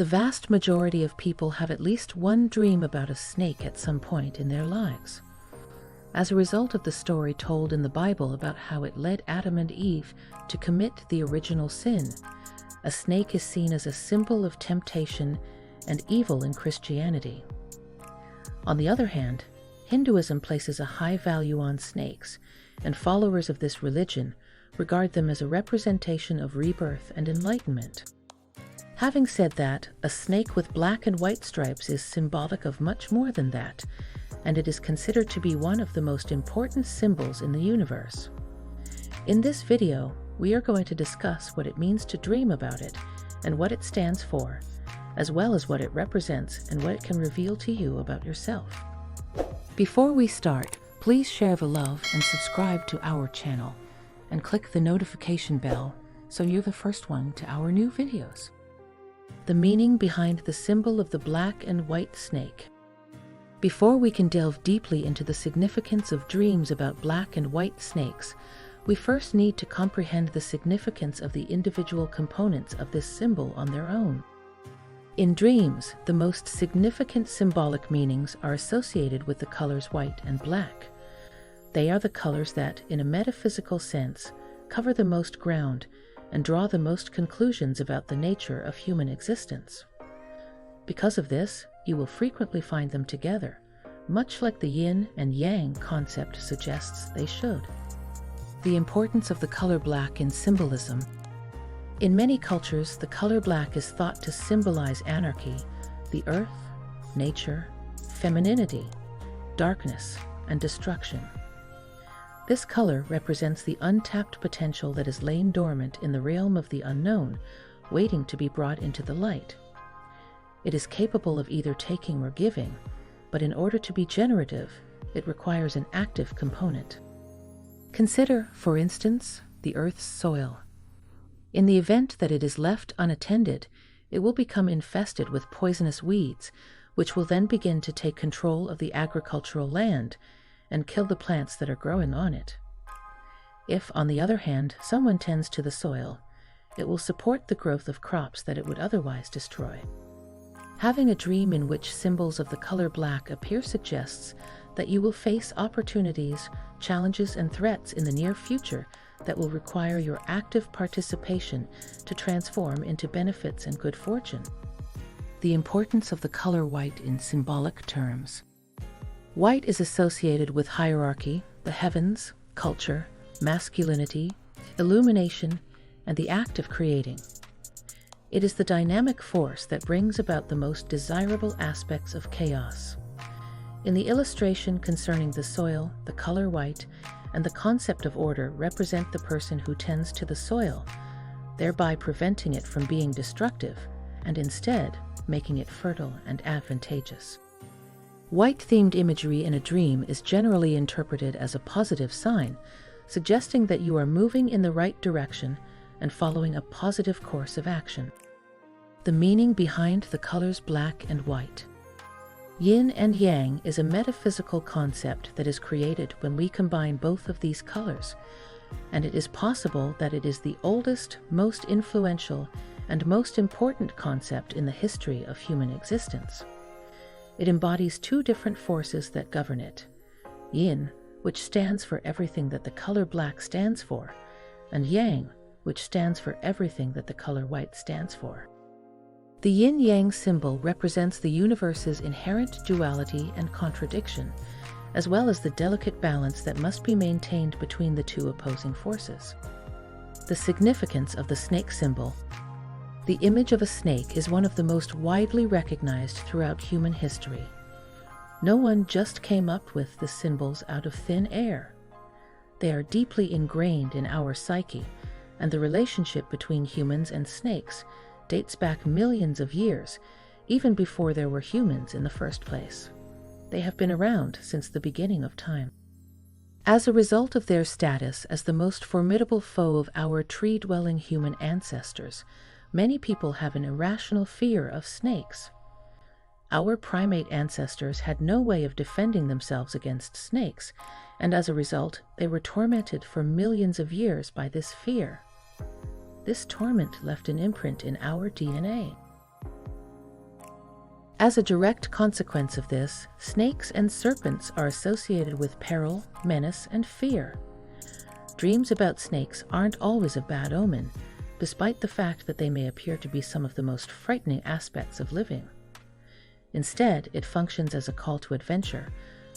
The vast majority of people have at least one dream about a snake at some point in their lives. As a result of the story told in the Bible about how it led Adam and Eve to commit the original sin, a snake is seen as a symbol of temptation and evil in Christianity. On the other hand, Hinduism places a high value on snakes, and followers of this religion regard them as a representation of rebirth and enlightenment. Having said that, a snake with black and white stripes is symbolic of much more than that, and it is considered to be one of the most important symbols in the universe. In this video, we are going to discuss what it means to dream about it and what it stands for, as well as what it represents and what it can reveal to you about yourself. Before we start, please share the love and subscribe to our channel, and click the notification bell so you're the first one to our new videos. The meaning behind the symbol of the black and white snake. Before we can delve deeply into the significance of dreams about black and white snakes, we first need to comprehend the significance of the individual components of this symbol on their own. In dreams, the most significant symbolic meanings are associated with the colors white and black. They are the colors that, in a metaphysical sense, cover the most ground and draw the most conclusions about the nature of human existence. Because of this, you will frequently find them together, much like the yin and yang concept suggests they should. The importance of the color black in symbolism. In many cultures, the color black is thought to symbolize anarchy, the earth, nature, femininity, darkness, and destruction. This color represents the untapped potential that is lain dormant in the realm of the unknown, waiting to be brought into the light. It is capable of either taking or giving, but in order to be generative, it requires an active component. Consider, for instance, the Earth's soil. In the event that it is left unattended, it will become infested with poisonous weeds, which will then begin to take control of the agricultural land and kill the plants that are growing on it. If, on the other hand, someone tends to the soil, it will support the growth of crops that it would otherwise destroy. Having a dream in which symbols of the color black appear suggests that you will face opportunities, challenges, and threats in the near future that will require your active participation to transform into benefits and good fortune. The importance of the color white in symbolic terms. White is associated with hierarchy, the heavens, culture, masculinity, illumination, and the act of creating. It is the dynamic force that brings about the most desirable aspects of chaos. In the illustration concerning the soil, the color white and the concept of order represent the person who tends to the soil, thereby preventing it from being destructive and instead making it fertile and advantageous. White-themed imagery in a dream is generally interpreted as a positive sign, suggesting that you are moving in the right direction and following a positive course of action. The meaning behind the colors black and white. Yin and yang is a metaphysical concept that is created when we combine both of these colors, and it is possible that it is the oldest, most influential, and most important concept in the history of human existence. It embodies two different forces that govern it: yin, which stands for everything that the color black stands for, and yang, which stands for everything that the color white stands for. The yin-yang symbol represents the universe's inherent duality and contradiction, as well as the delicate balance that must be maintained between the two opposing forces. The significance of the snake symbol. The image of a snake is one of the most widely recognized throughout human history. No one just came up with the symbols out of thin air. They are deeply ingrained in our psyche, and the relationship between humans and snakes dates back millions of years, even before there were humans in the first place. They have been around since the beginning of time. As a result of their status as the most formidable foe of our tree-dwelling human ancestors, many people have an irrational fear of snakes. Our primate ancestors had no way of defending themselves against snakes, and as a result, they were tormented for millions of years by this fear. This torment left an imprint in our DNA. As a direct consequence of this, snakes and serpents are associated with peril, menace, and fear. Dreams about snakes aren't always a bad omen, despite the fact that they may appear to be some of the most frightening aspects of living. Instead, it functions as a call to adventure,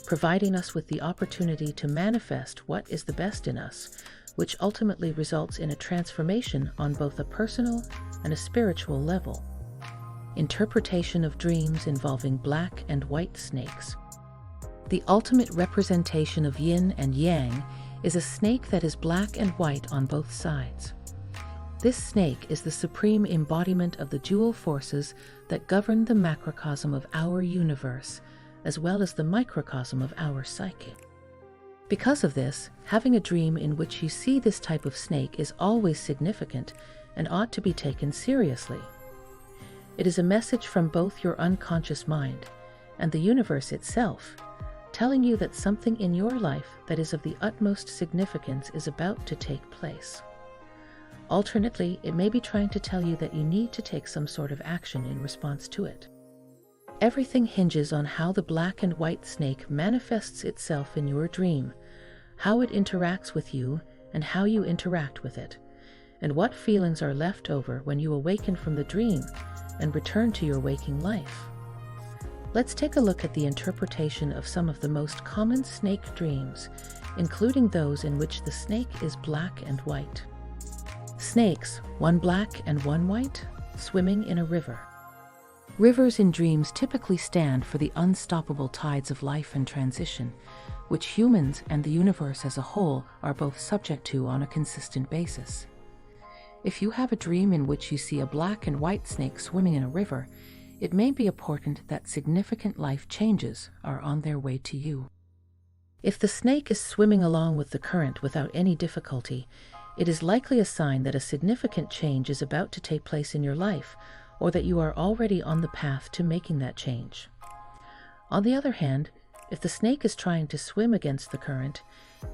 providing us with the opportunity to manifest what is the best in us, which ultimately results in a transformation on both a personal and a spiritual level. Interpretation of dreams involving black and white snakes. The ultimate representation of yin and yang is a snake that is black and white on both sides. This snake is the supreme embodiment of the dual forces that govern the macrocosm of our universe, as well as the microcosm of our psyche. Because of this, having a dream in which you see this type of snake is always significant and ought to be taken seriously. It is a message from both your unconscious mind and the universe itself, telling you that something in your life that is of the utmost significance is about to take place. Alternately, it may be trying to tell you that you need to take some sort of action in response to it. Everything hinges on how the black and white snake manifests itself in your dream, how it interacts with you, and how you interact with it, and what feelings are left over when you awaken from the dream and return to your waking life. Let's take a look at the interpretation of some of the most common snake dreams, including those in which the snake is black and white. Snakes, one black and one white, swimming in a river. Rivers in dreams typically stand for the unstoppable tides of life and transition, which humans and the universe as a whole are both subject to on a consistent basis. If you have a dream in which you see a black and white snake swimming in a river, it may be important that significant life changes are on their way to you. If the snake is swimming along with the current without any difficulty, it is likely a sign that a significant change is about to take place in your life, or that you are already on the path to making that change. On the other hand, if the snake is trying to swim against the current,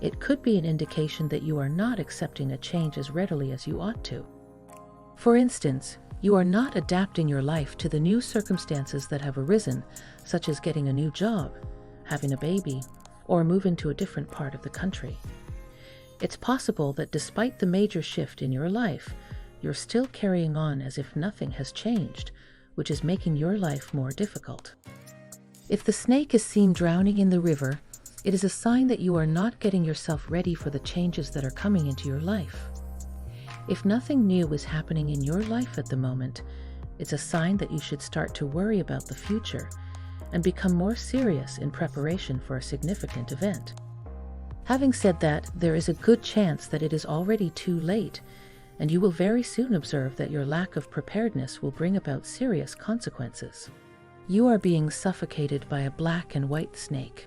it could be an indication that you are not accepting a change as readily as you ought to. For instance, you are not adapting your life to the new circumstances that have arisen, such as getting a new job, having a baby, or moving to a different part of the country. It's possible that despite the major shift in your life, you're still carrying on as if nothing has changed, which is making your life more difficult. If the snake is seen drowning in the river, it is a sign that you are not getting yourself ready for the changes that are coming into your life. If nothing new is happening in your life at the moment, it's a sign that you should start to worry about the future and become more serious in preparation for a significant event. Having said that, there is a good chance that it is already too late, and you will very soon observe that your lack of preparedness will bring about serious consequences. You are being suffocated by a black and white snake.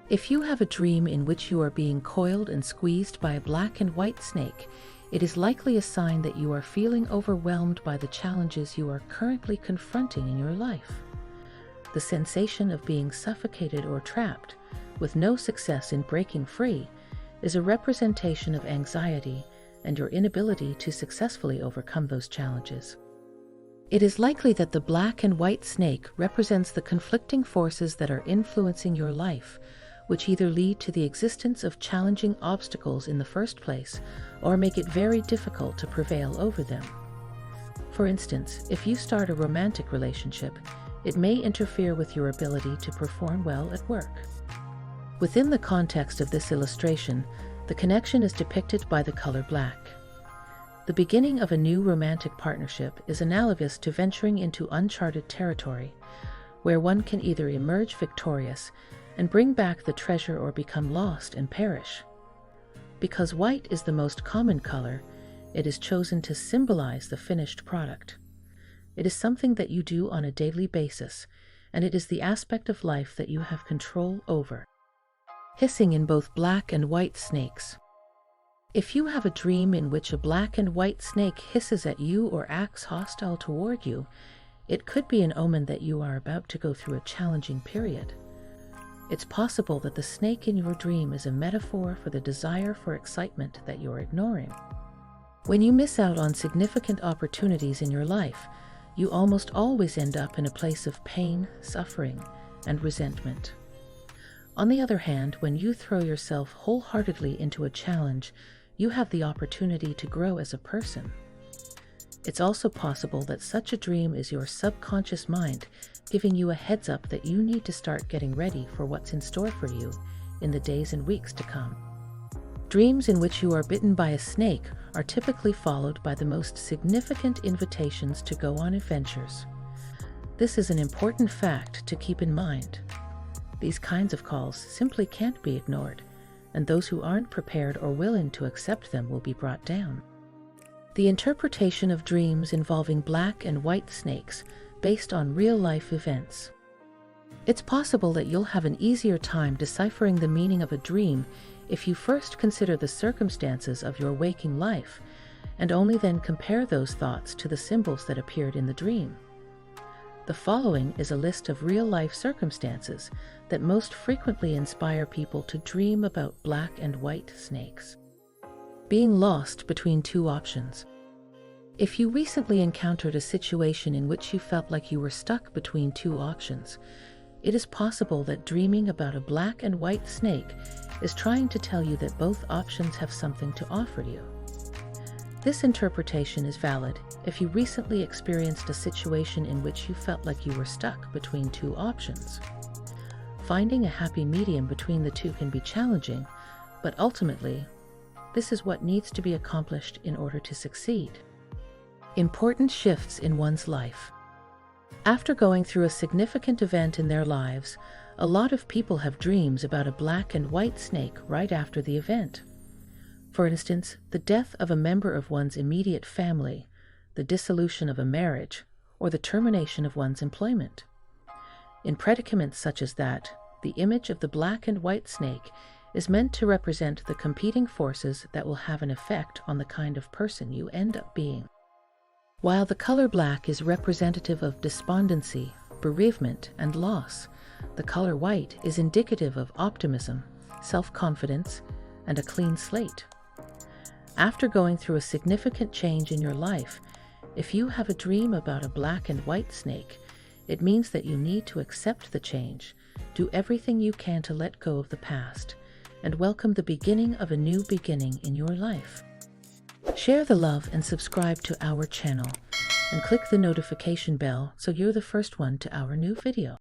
If you have a dream in which you are being coiled and squeezed by a black and white snake, it is likely a sign that you are feeling overwhelmed by the challenges you are currently confronting in your life. The sensation of being suffocated or trapped, with no success in breaking free, is a representation of anxiety and your inability to successfully overcome those challenges. It is likely that the black and white snake represents the conflicting forces that are influencing your life, which either lead to the existence of challenging obstacles in the first place or make it very difficult to prevail over them. For instance, if you start a romantic relationship, it may interfere with your ability to perform well at work. Within the context of this illustration, the connection is depicted by the color black. The beginning of a new romantic partnership is analogous to venturing into uncharted territory, where one can either emerge victorious and bring back the treasure or become lost and perish. Because white is the most common color, it is chosen to symbolize the finished product. It is something that you do on a daily basis, and it is the aspect of life that you have control over. Hissing in both black and white snakes. If you have a dream in which a black and white snake hisses at you or acts hostile toward you, it could be an omen that you are about to go through a challenging period. It's possible that the snake in your dream is a metaphor for the desire for excitement that you're ignoring. When you miss out on significant opportunities in your life, you almost always end up in a place of pain, suffering, and resentment. On the other hand, when you throw yourself wholeheartedly into a challenge, you have the opportunity to grow as a person. It's also possible that such a dream is your subconscious mind giving you a heads up that you need to start getting ready for what's in store for you in the days and weeks to come. Dreams in which you are bitten by a snake are typically followed by the most significant invitations to go on adventures. This is an important fact to keep in mind. These kinds of calls simply can't be ignored, and those who aren't prepared or willing to accept them will be brought down. The interpretation of dreams involving black and white snakes based on real-life events. It's possible that you'll have an easier time deciphering the meaning of a dream if you first consider the circumstances of your waking life, and only then compare those thoughts to the symbols that appeared in the dream. The following is a list of real-life circumstances that most frequently inspire people to dream about black and white snakes. Being lost between two options. If you recently encountered a situation in which you felt like you were stuck between two options, it is possible that dreaming about a black and white snake is trying to tell you that both options have something to offer you. This interpretation is valid if you recently experienced a situation in which you felt like you were stuck between two options. Finding a happy medium between the two can be challenging, but ultimately, this is what needs to be accomplished in order to succeed. Important shifts in one's life. After going through a significant event in their lives, a lot of people have dreams about a black and white snake right after the event. For instance, the death of a member of one's immediate family, the dissolution of a marriage, or the termination of one's employment. In predicaments such as that, the image of the black and white snake is meant to represent the competing forces that will have an effect on the kind of person you end up being. While the color black is representative of despondency, bereavement, and loss, the color white is indicative of optimism, self-confidence, and a clean slate. After going through a significant change in your life, if you have a dream about a black and white snake, it means that you need to accept the change, do everything you can to let go of the past, and welcome the beginning of a new beginning in your life. Share the love and subscribe to our channel, and click the notification bell so you're the first one to our new video.